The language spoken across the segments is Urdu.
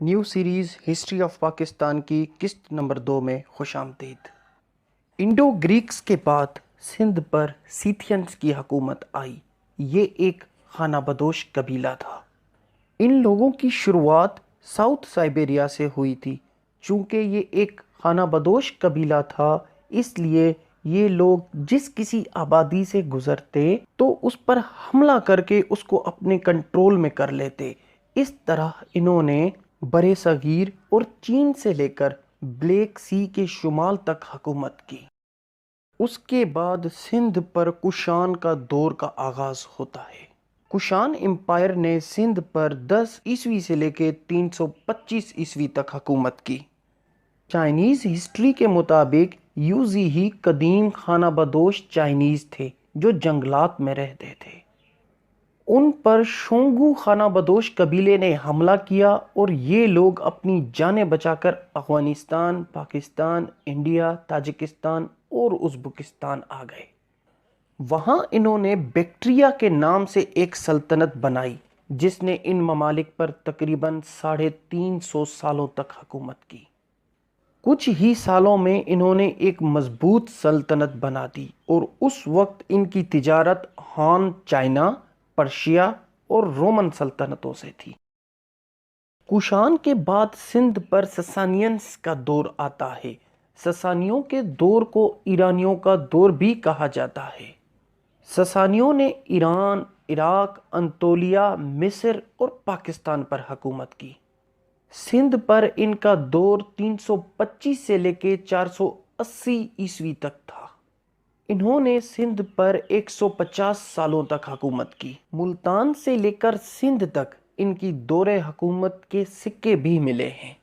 New series history of Pakistan کی قسط نمبر 2 میں خوش آمدید۔ انڈو گریکس کے بعد سندھ پر سیتھینز کی حکومت آئی۔ یہ ایک خانہ بدوش قبیلہ تھا۔ ان لوگوں کی شروعات ساؤتھ سائبیریا سے ہوئی تھی۔ چونکہ یہ ایک خانہ بدوش قبیلہ تھا، اس لیے یہ لوگ جس کسی آبادی سے گزرتے تو اس پر حملہ کر کے اس کو اپنے کنٹرول میں کر لیتے۔ اس طرح انہوں نے برِ صغیر اور چین سے لے کر بلیک سی کے شمال تک حکومت کی۔ اس کے بعد سندھ پر کشان کا دور کا آغاز ہوتا ہے۔ کشان امپائر نے سندھ پر 10 عیسوی سے لے کے 325 عیسوی تک حکومت کی۔ چائنیز ہسٹری کے مطابق یوزی ہی قدیم خانہ بدوش چائنیز تھے جو جنگلات میں رہتے تھے۔ ان پر شونگو خانہ بدوش قبیلے نے حملہ کیا اور یہ لوگ اپنی جانیں بچا کر افغانستان، پاکستان، انڈیا، تاجکستان اور ازبکستان آ گئے۔ وہاں انہوں نے بیکٹریا کے نام سے ایک سلطنت بنائی جس نے ان ممالک پر تقریباً 350 سالوں تک حکومت کی۔ کچھ ہی سالوں میں انہوں نے ایک مضبوط سلطنت بنا دی اور اس وقت ان کی تجارت ہان چائنا، پرشیا اور رومن سلطنتوں سے تھی۔ کشان کے بعد سندھ پر سسانینز کا دور آتا ہے۔ سسانیوں کے دور کو ایرانیوں کا دور بھی کہا جاتا ہے۔ سسانیوں نے ایران، عراق، انطولیہ، مصر اور پاکستان پر حکومت کی۔ سندھ پر ان کا دور 325 سے لے کے 480 عیسوی تک تھا۔ انہوں نے سندھ پر 150 سالوں تک حکومت کی۔ ملتان سے لے کر سندھ تک ان کی دور حکومت کے سکے بھی ملے ہیں۔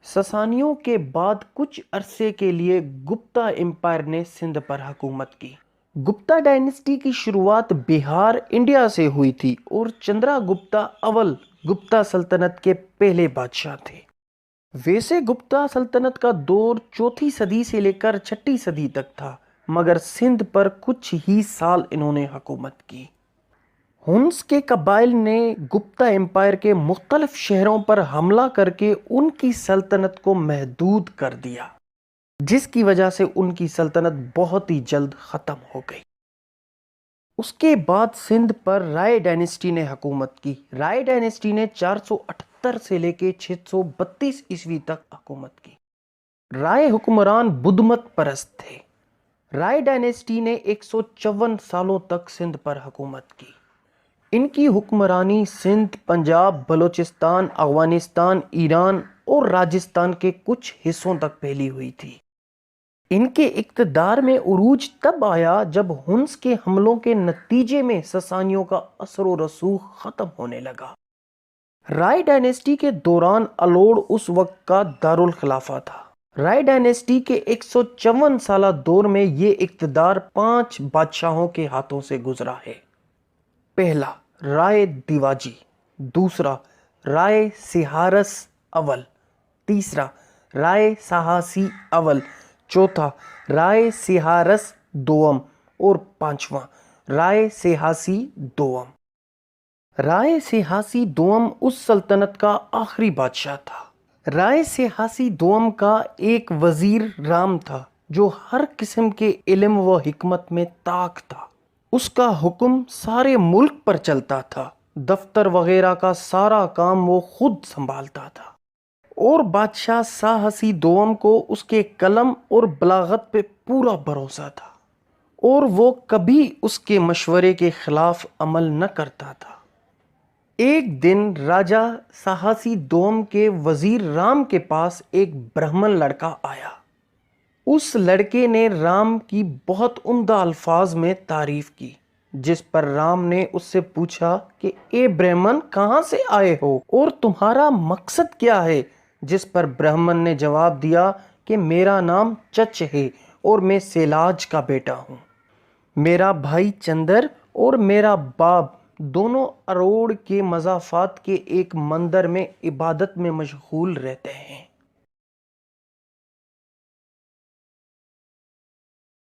سسانیوں کے بعد کچھ عرصے کے لیے گپتا امپائر نے سندھ پر حکومت کی۔ گپتا ڈائنسٹی کی شروعات بہار، انڈیا سے ہوئی تھی اور چندرا گپتا اول گپتا سلطنت کے پہلے بادشاہ تھے۔ ویسے گپتا سلطنت کا دور 4 صدی سے لے کر 6 صدی تک تھا، مگر سندھ پر کچھ ہی سال انہوں نے حکومت کی۔ ہنس کے قبائل نے گپتا امپائر کے مختلف شہروں پر حملہ کر کے ان کی سلطنت کو محدود کر دیا، جس کی وجہ سے ان کی سلطنت بہت ہی جلد ختم ہو گئی۔ اس کے بعد سندھ پر رائے ڈائنسٹی نے حکومت کی۔ رائے ڈائنسٹی نے 478 سے لے کے 632 عیسوی تک حکومت کی۔ رائے حکمران بدھ مت پرست تھے۔ رائے ڈائنسٹی نے 154 سالوں تک سندھ پر حکومت کی۔ ان کی حکمرانی سندھ، پنجاب، بلوچستان، افغانستان، ایران اور راجستھان کے کچھ حصوں تک پھیلی ہوئی تھی۔ ان کے اقتدار میں عروج تب آیا جب ہنس کے حملوں کے نتیجے میں سسانیوں کا اثر و رسوخ ختم ہونے لگا۔ رائے ڈائنسٹی کے دوران الوڑ اس وقت کا دارالخلافہ تھا۔ رائے ڈائنسٹی کے 154 سالہ دور میں یہ اقتدار 5 بادشاہوں کے ہاتھوں سے گزرا ہے۔ پہلا رائے دیواجی، دوسرا رائے سہارس اول، تیسرا رائے سہاسی اول، چوتھا رائے سہارس دوم اور پانچواں رائے سہاسی دوم۔ رائے سہاسی دوم اس سلطنت کا آخری بادشاہ تھا۔ رائے سہاسی دوم کا ایک وزیر رام تھا جو ہر قسم کے علم و حکمت میں طاق تھا۔ اس کا حکم سارے ملک پر چلتا تھا۔ دفتر وغیرہ کا سارا کام وہ خود سنبھالتا تھا، اور بادشاہ سہاسی دوم کو اس کے قلم اور بلاغت پہ پورا بھروسہ تھا، اور وہ کبھی اس کے مشورے کے خلاف عمل نہ کرتا تھا۔ ایک دن راجہ سہاسی دوم کے وزیر رام کے پاس ایک برہمن لڑکا آیا۔ اس لڑکے نے رام کی بہت عمدہ الفاظ میں تعریف کی، جس پر رام نے اس سے پوچھا کہ اے برہمن، کہاں سے آئے ہو اور تمہارا مقصد کیا ہے؟ جس پر برہمن نے جواب دیا کہ میرا نام چچ ہے اور میں سیلاج کا بیٹا ہوں۔ میرا بھائی چندر اور میرا باپ دونوں اروڑ کے مضافات کے ایک مندر میں عبادت میں مشغول رہتے ہیں۔